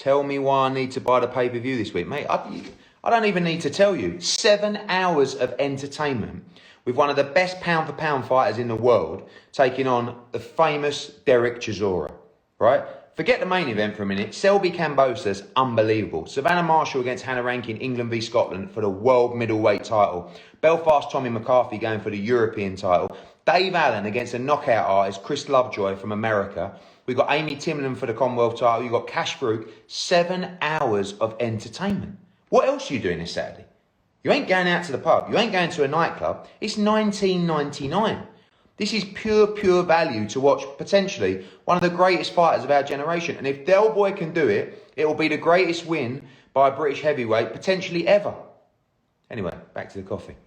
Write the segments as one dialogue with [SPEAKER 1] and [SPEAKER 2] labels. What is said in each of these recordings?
[SPEAKER 1] Tell me why I need to buy the pay-per-view this week, mate. I don't even need to tell you. 7 hours of entertainment with one of the best pound-for-pound fighters in the world taking on the famous Chisora, right? Forget the main event for a minute. Selby Cambosa's unbelievable. Savannah Marshall against Hannah Rankin, England v Scotland for the world middleweight title. Belfast Tommy McCarthy going for the European title. Dave Allen against a knockout artist, Chris Lovejoy from America. We've got Amy Timlin for the Commonwealth title. You've got Cash Farouk. 7 hours of entertainment. What else are you doing this Saturday? You ain't going out to the pub. You ain't going to a nightclub. It's $19.99. This is pure value to watch potentially one of the greatest fighters of our generation. And if Del Boy can do it, it will be the greatest win by a British heavyweight potentially ever. Anyway, back to the coffee.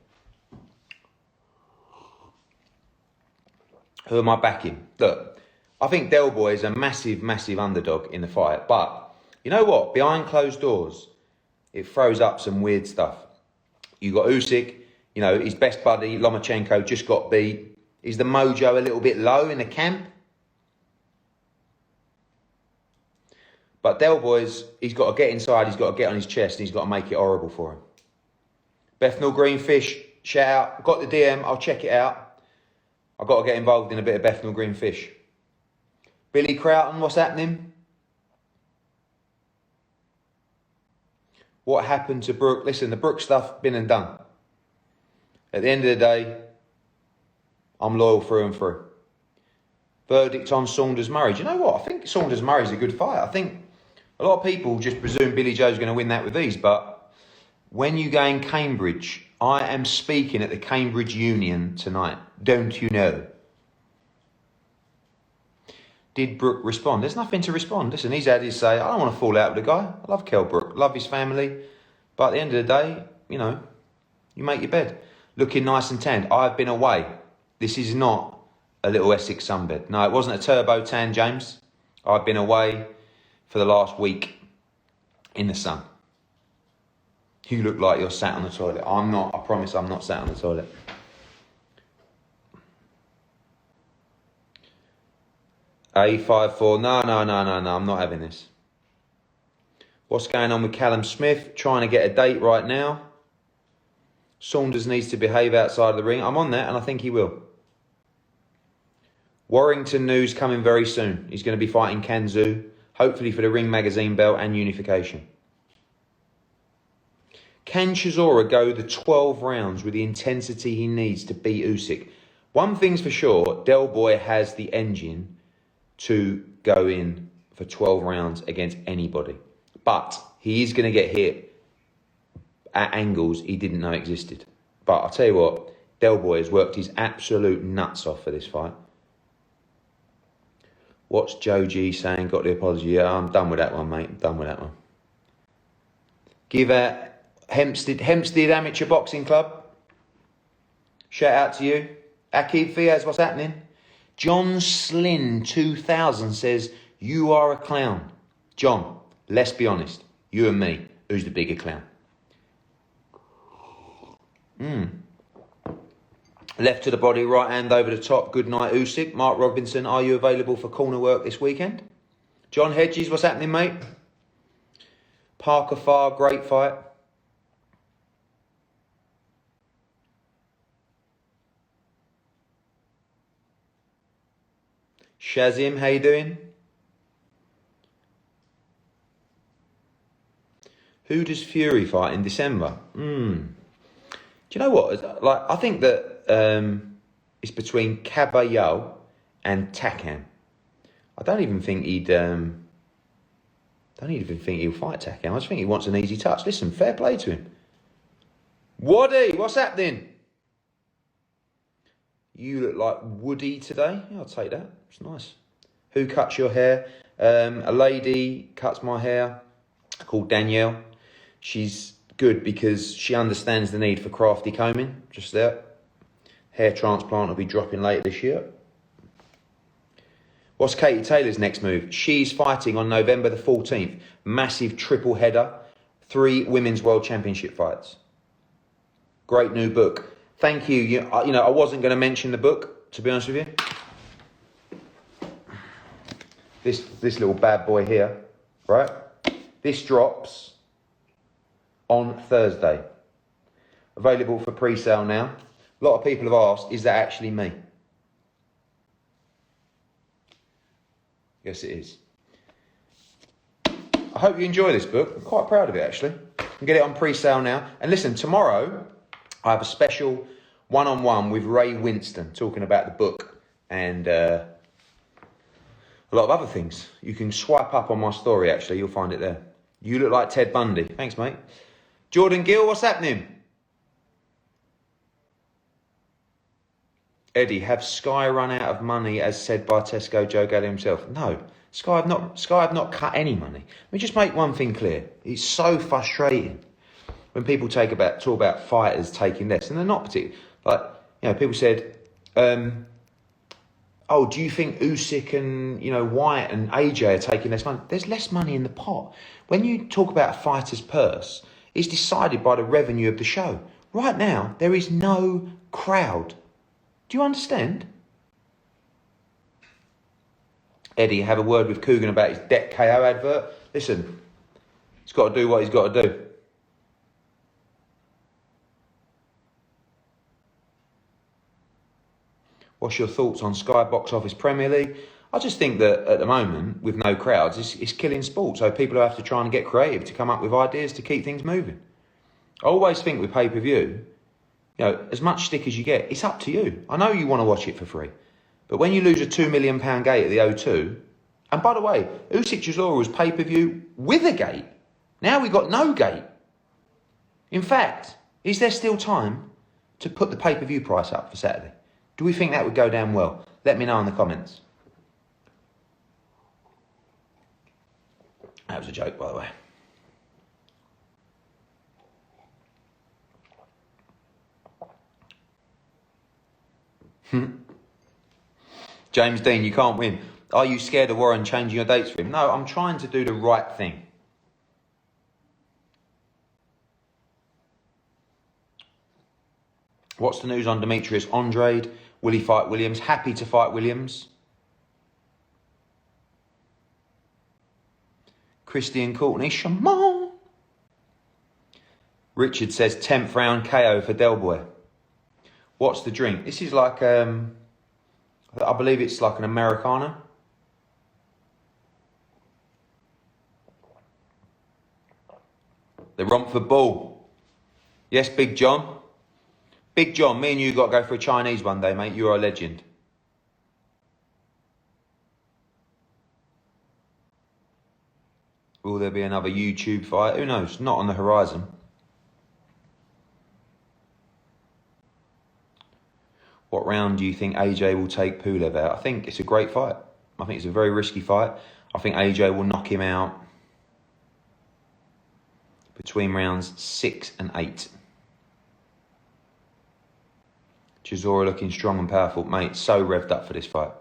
[SPEAKER 1] Who am I backing? Look, I think Del Boy is a massive underdog in the fight. But you know what? Behind closed doors, it throws up some weird stuff. You got Usyk, you know, his best buddy, Lomachenko, just got beat. Is the mojo a little bit low in the camp? But Del Boy's, he's got to get inside, he's got to get on his chest, and he's got to make it horrible for him. Bethnal Greenfish, shout out. Got the DM, I'll check it out. I've got to get involved in a bit of Bethnal Greenfish. Billy Croughton, what's happening? What happened to Brooke? Listen, the Brooke stuff, been and done. At the end of the day, I'm loyal through and through. Verdict on Saunders-Murray. Do you know what? I think Saunders-Murray's a good fight. I think a lot of people just presume Billy Joe's going to win that with ease. But when you go in Cambridge, I am speaking at the Cambridge Union tonight. Don't you know? Did Brooke respond? There's nothing to respond. Listen, he's had his say. I don't want to fall out with the guy. I love Kell Brook. Love his family. But at the end of the day, you know, you make your bed. Looking nice and tanned. I've been away. This is not a little Essex sunbed. No, it wasn't a turbo tan, James. I've been away for the last week in the sun. You look like you're sat on the toilet. I'm not. I promise I'm not sat on the toilet. A54. No. I'm not having this. What's going on with Callum Smith? Trying to get a date right now. Saunders needs to behave outside of the ring. I'm on that, and I think he will. Warrington news coming very soon. He's going to be fighting Kanzu, hopefully for the Ring Magazine belt and unification. Can Chisora go the 12 rounds with the intensity he needs to beat Usyk? One thing's for sure, Del Boy has the engine to go in for 12 rounds against anybody. But he is going to get hit at angles he didn't know existed. But I'll tell you what, Del Boy has worked his absolute nuts off for this fight. What's Joe G saying? Got the apology. Yeah, I'm done with that one, mate. I'm done with that one. Give a Hempstead Amateur Boxing Club. Shout out to you. Akib Fiaz, what's happening? John Slyn 2000 says, you are a clown. John, let's be honest. You and me, who's the bigger clown? Left to the body, right hand over the top. Good night, Usyk. Mark Robinson, are you available for corner work this weekend? John Hedges, what's happening, mate? Parker Farr, great fight. Shazim, how you doing? Who does Fury fight in December? Do you know what? Like, I think that it's between Caballo and Takam. I don't even think he'll fight Takam. I just think he wants an easy touch. Listen, fair play to him. Waddy, what's happening? You look like Woody today. Yeah, I'll take that. It's nice. Who cuts your hair? A lady cuts my hair called Danielle. She's good because she understands the need for crafty combing. Just there. Hair transplant will be dropping later this year. What's Katie Taylor's next move? She's fighting on November the 14th. Massive triple header. 3 women's world championship fights. Great new book. Thank you. You know, I wasn't going to mention the book, to be honest with you. This little bad boy here, right? This drops on Thursday. Available for pre-sale now. A lot of people have asked, is that actually me? Yes, it is. I hope you enjoy this book. I'm quite proud of it, actually. You can get it on pre-sale now. And listen, tomorrow I have a special one-on-one with Ray Winston talking about the book and a lot of other things. You can swipe up on my story, actually. You'll find it there. You look like Ted Bundy. Thanks, mate. Jordan Gill, what's happening? Eddie, have Sky run out of money as said by Tesco Joe Galley himself? No, Sky have not cut any money. Let me just make one thing clear. It's so frustrating when people talk about fighters taking less, and they're not particularly, like, you know, people said, oh, do you think Usyk and, you know, White and AJ are taking less money? There's less money in the pot. When you talk about a fighter's purse, it's decided by the revenue of the show. Right now, there is no crowd. Do you understand? Eddie, have a word with Coogan about his debt KO advert. Listen, he's got to do what he's got to do. What's your thoughts on Sky Box Office Premier League? I just think that at the moment, with no crowds, it's killing sport. So people have to try and get creative to come up with ideas to keep things moving. I always think with pay-per-view, you know, as much stick as you get, it's up to you. I know you want to watch it for free. But when you lose a £2 million gate at the O2, and by the way, Usyk-Chisora was pay-per-view with a gate. Now we've got no gate. In fact, is there still time to put the pay-per-view price up for Saturday? Do we think that would go down well? Let me know in the comments. That was a joke, by the way. James Dean, you can't win. Are you scared of Warren changing your dates for him? No, I'm trying to do the right thing. What's the news on Demetrius Andrade? Will he fight Williams? Happy to fight Williams. Christian Courtney, Shamon. Richard says 10th round KO for Del Boy. What's the drink? This is like, I believe it's like an Americano. The Romford Ball. Yes, Big John. Big John, me and you got to go for a Chinese one day, mate. You're a legend. Will there be another YouTube fight? Who knows? Not on the horizon. What round do you think AJ will take Pulev out? I think it's a great fight. I think it's a very risky fight. I think AJ will knock him out between rounds 6 and 8. Chisora looking strong and powerful. Mate, so revved up for this fight.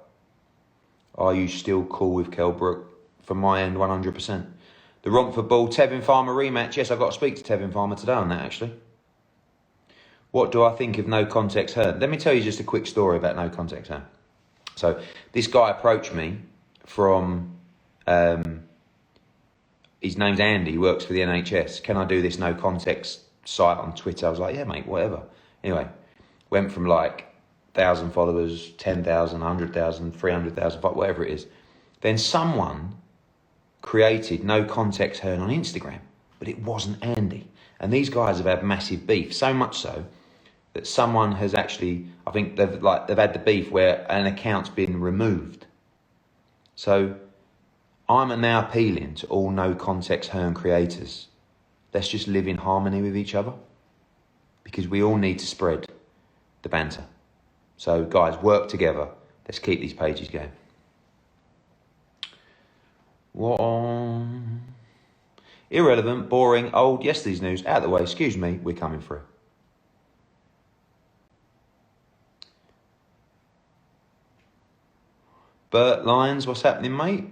[SPEAKER 1] Are you still cool with Kell Brook? From my end, 100%. The Romford Ball, Tevin Farmer rematch. Yes, I've got to speak to Tevin Farmer today on that, actually. What do I think of No Context Hearn? Let me tell you just a quick story about No Context Hearn. So, this guy approached me from, his name's Andy, he works for the NHS. Can I do this No Context site on Twitter? I was like, yeah, mate, whatever. Anyway, went from like 1,000 followers, 10,000, 100,000, 300,000, whatever it is. Then someone created No Context Hearn on Instagram, but it wasn't Andy. And these guys have had massive beef, so much so that someone has actually, I think they've had the beef where an account's been removed. So I'm now appealing to all No Context Hearn creators. Let's just live in harmony with each other, because we all need to spread the banter. So guys, work together. Let's keep these pages going. What on? Irrelevant, boring, old, yesterday's news. Out of the way, excuse me, we're coming through. Bert Lyons, what's happening, mate?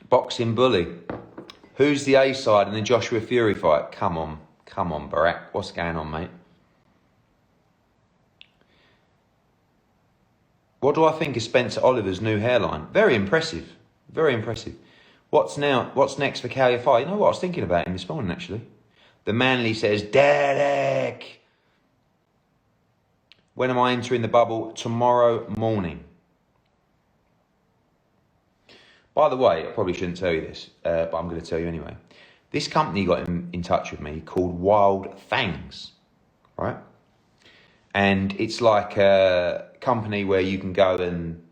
[SPEAKER 1] Boxing Bully. Who's the A-side in the Joshua Fury fight? Come on, Barack. What's going on, mate? What do I think of Spencer Oliver's new hairline? Very impressive. Very impressive. What's next for Callie Fight? You know what? I was thinking about him this morning, actually. The Manly says, Derek! When am I entering the bubble? Tomorrow morning. By the way, I probably shouldn't tell you this, but I'm going to tell you anyway. This company got in touch with me called Wild Fangs, right? And it's like a company where you can go and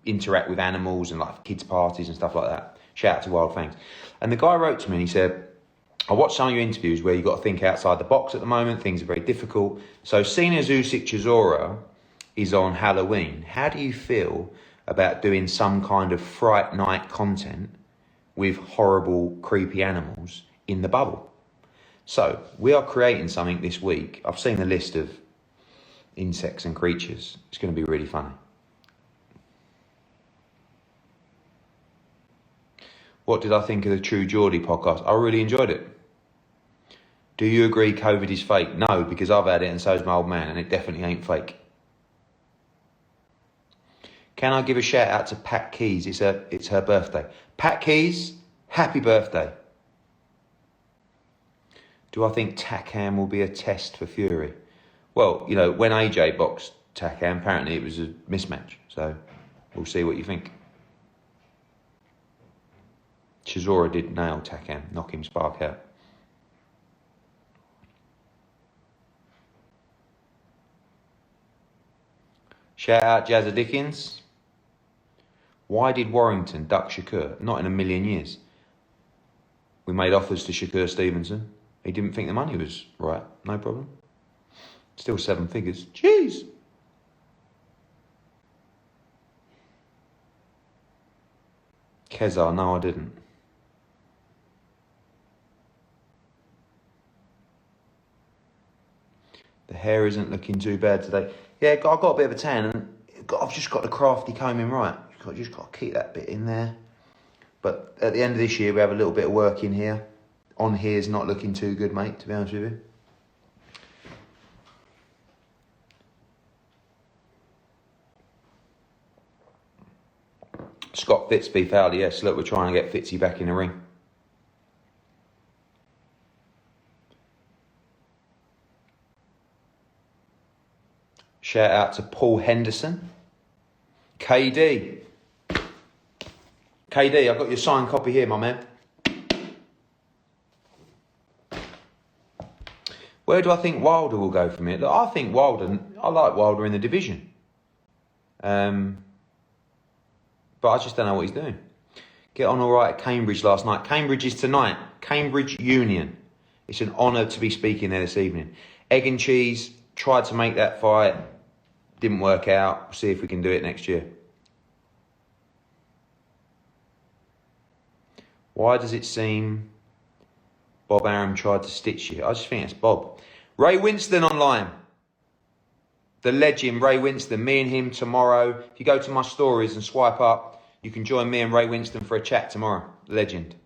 [SPEAKER 1] interact with animals and like kids' parties and stuff like that. Shout out to Wild Fangs. And the guy wrote to me and he said, I watched some of your interviews where you've got to think outside the box at the moment. Things are very difficult. So seeing as Usyk-Chisora is on Halloween, how do you feel about doing some kind of Fright Night content with horrible, creepy animals in the bubble? So we are creating something this week. I've seen a list of insects and creatures. It's going to be really funny. What did I think of the True Geordie podcast? I really enjoyed it. Do you agree COVID is fake? No, because I've had it and so's my old man, and it definitely ain't fake. Can I give a shout out to Pat Keys? It's her birthday. Pat Keys, happy birthday. Do I think Takam will be a test for Fury? Well, you know, when AJ boxed Takam, apparently it was a mismatch. So we'll see what you think. Chisora did nail Takam, knock him spark out. Shout out Jazza Dickens. Why did Warrington duck Shakur? Not in a million years. We made offers to Shakur Stevenson. He didn't think the money was right. No problem. Still 7 figures. Jeez. Kezar, no I didn't. The hair isn't looking too bad today. Yeah, I've got a bit of a tan and I've just got the crafty combing right. I've just got to keep that bit in there. But at the end of this year, we have a little bit of work in here. On here is not looking too good, mate, to be honest with you. Scott Fitzby Fowler, yes, look, we're trying to get Fitzy back in the ring. Shout out to Paul Henderson. KD, I've got your signed copy here, my man. Where do I think Wilder will go from here? Look, I think I like Wilder in the division. But I just don't know what he's doing. Get on all right at Cambridge last night. Cambridge is tonight. Cambridge Union. It's an honour to be speaking there this evening. Egg and cheese, tried to make that fight. Didn't work out. We'll see if we can do it next year. Why does it seem Bob Arum tried to stitch you? I just think it's Bob. Ray Winston online. The legend, Ray Winston. Me and him tomorrow. If you go to my stories and swipe up, you can join me and Ray Winston for a chat tomorrow. Legend.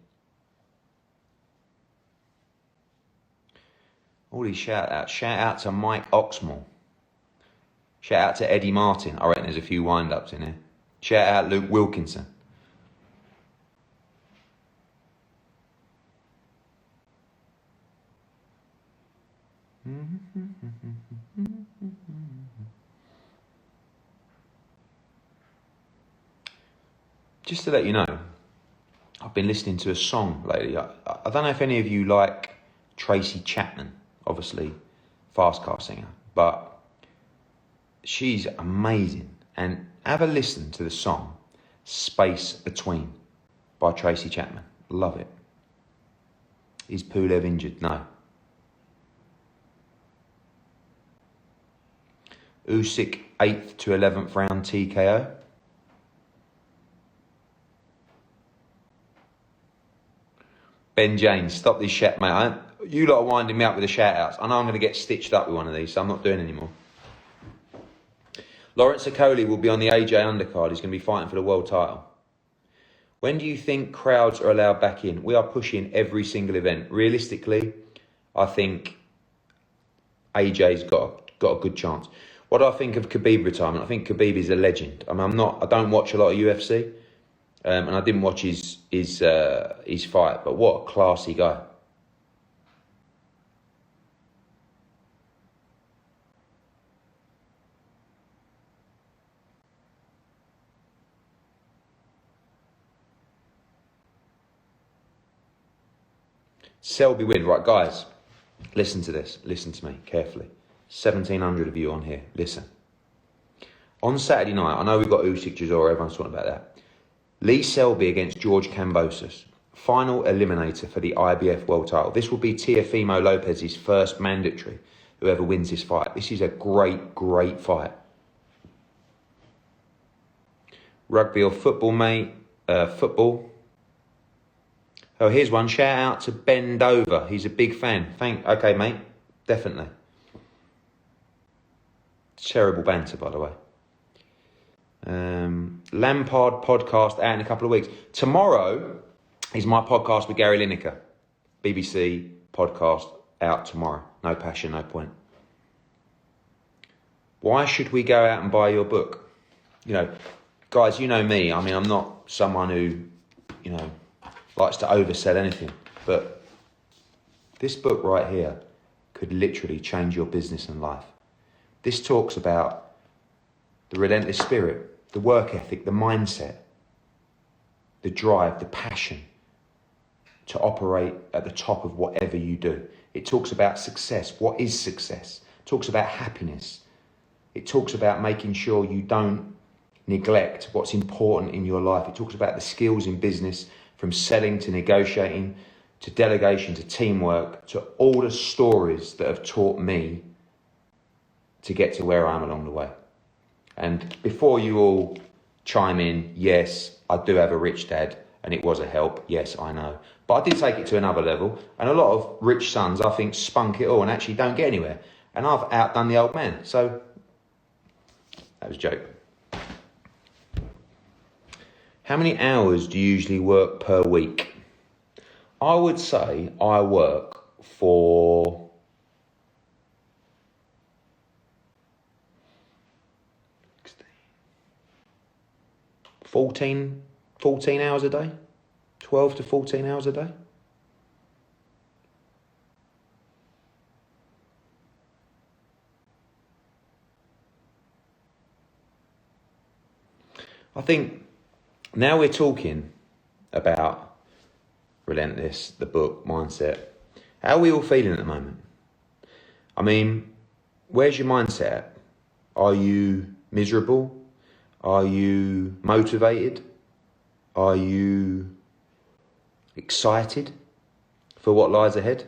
[SPEAKER 1] All these shout outs. Shout out to Mike Oxmore. Shout out to Eddie Martin. I reckon there's a few wind-ups in here. Shout out Luke Wilkinson. Just to let you know, I've been listening to a song lately. I don't know if any of you like Tracy Chapman, obviously, fast car singer, but she's amazing. And have a listen to the song Space Between by Tracy Chapman. Love it. Is Pulev injured? No. Usyk 8th to 11th round TKO. Ben James, stop this shit, mate. You lot are winding me up with the shout-outs. I know I'm going to get stitched up with one of these, so I'm not doing any more. Lawrence Okoli will be on the AJ undercard. He's going to be fighting for the world title. When do you think crowds are allowed back in? We are pushing every single event. Realistically, I think AJ's got a good chance. What do I think of Khabib retirement? I think Khabib is a legend. I mean, I don't watch a lot of UFC, and I didn't watch his fight, but what a classy guy. Selby win. Right, guys, listen to this. Listen to me carefully. 1,700 of you on here. Listen. On Saturday night, I know we've got Usyk-Chisora, everyone's talking about that. Lee Selby against George Kambosos. Final eliminator for the IBF world title. This will be Teofimo Lopez's first mandatory, whoever wins this fight. This is a great, great fight. Rugby or football, mate? Football. Oh, here's one. Shout out to Ben Dover. He's a big fan. Okay, mate. Definitely. Terrible banter, by the way. Lampard podcast out in a couple of weeks. Tomorrow is my podcast with Gary Lineker. BBC podcast out tomorrow. No passion, no point. Why should we go out and buy your book? You know, guys, you know me. I mean, I'm not someone who, you know, likes to oversell anything. But this book right here could literally change your business and life. This talks about the relentless spirit, the work ethic, the mindset, the drive, the passion to operate at the top of whatever you do. It talks about success. What is success? It talks about happiness. It talks about making sure you don't neglect what's important in your life. It talks about the skills in business, from selling to negotiating, to delegation, to teamwork, to all the stories that have taught me to get to where I am along the way. And before you all chime in, yes, I do have a rich dad and it was a help. Yes, I know. But I did take it to another level. And a lot of rich sons, I think, spunk it all and actually don't get anywhere. And I've outdone the old man. So that was a joke. How many hours do you usually work per week? I would say I work for 14 hours a day, 12 to 14 hours a day. I think now we're talking about Relentless, the book, mindset. How are we all feeling at the moment? I mean, where's your mindset at? Are you miserable? Are you motivated? Are you excited for what lies ahead?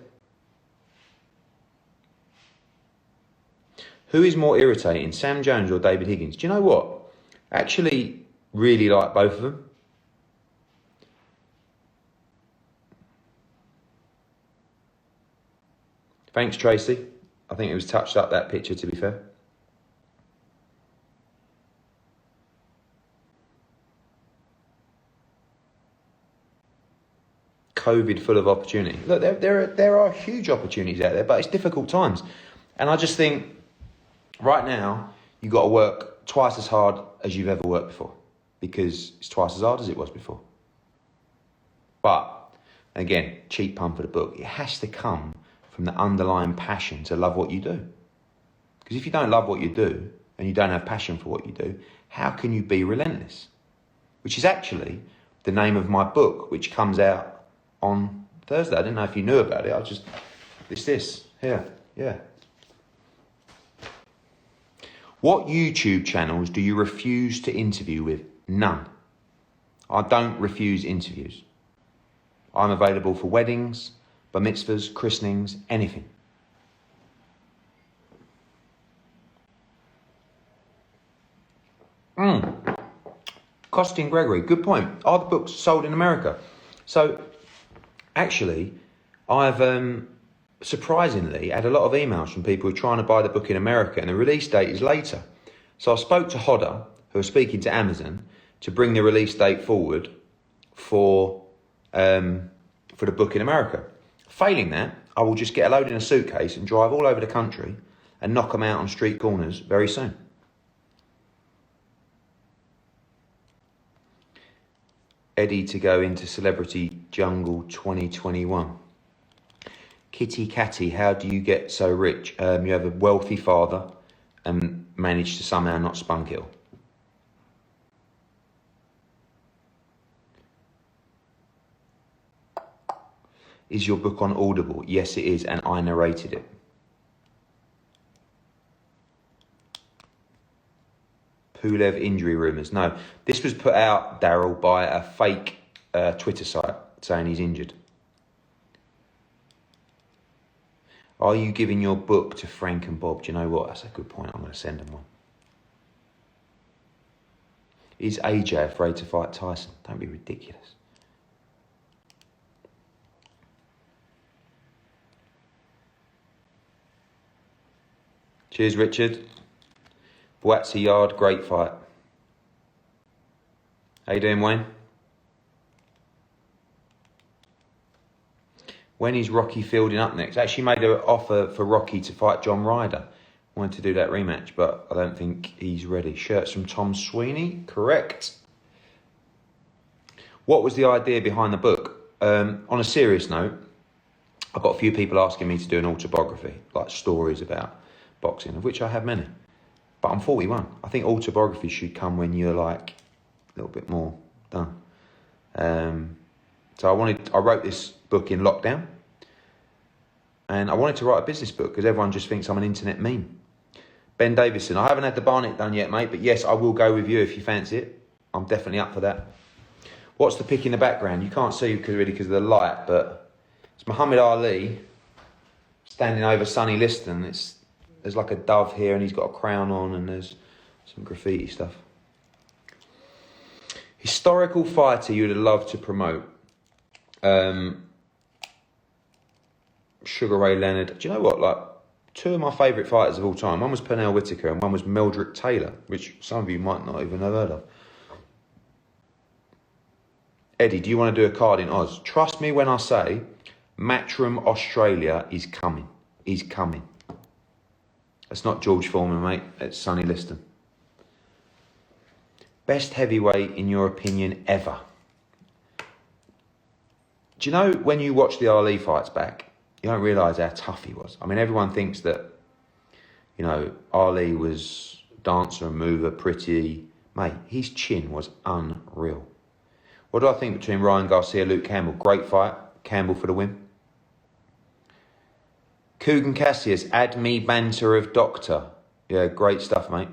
[SPEAKER 1] Who is more irritating, Sam Jones or David Higgins? Do you know what? I actually really like both of them. Thanks, Tracy. I think it was touched up, that picture, to be fair. COVID full of opportunity. Look, there are huge opportunities out there, but it's difficult times. And I just think right now you've got to work twice as hard as you've ever worked before, because it's twice as hard as it was before. But again, cheap pump of the book, it has to come from the underlying passion to love what you do. Because if you don't love what you do and you don't have passion for what you do, how can you be relentless? Which is actually the name of my book, which comes out on Thursday. I didn't know if you knew about it. It's this here. Yeah. What YouTube channels do you refuse to interview with? None. I don't refuse interviews. I'm available for weddings, bar mitzvahs, christenings, anything. Costin Gregory, good point. Are the books sold in America? So, actually, I've surprisingly had a lot of emails from people who are trying to buy the book in America, and the release date is later. So I spoke to Hodder, who are speaking to Amazon, to bring the release date forward for the book in America. Failing that, I will just get a load in a suitcase and drive all over the country, and knock them out on street corners very soon. Eddie to go into Celebrity Jungle 2021. Kitty Catty, how do you get so rich? You have a wealthy father and manage to somehow not spunk it all. Is your book on Audible? Yes, it is, and I narrated it. Pulev injury rumours. No, this was put out, Daryl, by a fake Twitter site saying he's injured. Are you giving your book to Frank and Bob? Do you know what? That's a good point. I'm going to send them one. Is AJ afraid to fight Tyson? Don't be ridiculous. Cheers, Richard. Boatsy Yard, great fight. How you doing, Wayne? When is Rocky fielding up next? Actually made an offer for Rocky to fight John Ryder. Wanted to do that rematch, but I don't think he's ready. Shirts from Tom Sweeney, correct. What was the idea behind the book? On a serious note, I've got a few people asking me to do an autobiography, like stories about boxing, of which I have many. But I'm 41. I think autobiography should come when you're like a little bit more done. So I wrote this book in lockdown, and I wanted to write a business book because everyone just thinks I'm an internet meme. Ben Davison, I haven't had the Barnet done yet, mate, but yes, I will go with you if you fancy it. I'm definitely up for that. What's the pic in the background? You can't see because of the light, but it's Muhammad Ali standing over Sonny Liston. There's like a dove here, and he's got a crown on, and there's some graffiti stuff. Historical fighter you'd have loved to promote. Sugar Ray Leonard. Do you know what? Like, two of my favourite fighters of all time. One was Pernell Whitaker and one was Meldrick Taylor, which some of you might not even have heard of. Eddie, do you want to do a card in Oz? Trust me when I say Matchroom Australia is coming. He's coming. It's not George Foreman, mate. It's Sonny Liston. Best heavyweight, in your opinion, ever? Do you know, when you watch the Ali fights back, you don't realise how tough he was. I mean, everyone thinks that, you know, Ali was dancer and mover, pretty. Mate, his chin was unreal. What do I think between Ryan Garcia, Luke Campbell? Great fight. Campbell for the win. Coogan Cassius, add me banter of Doctor. Yeah, great stuff, mate.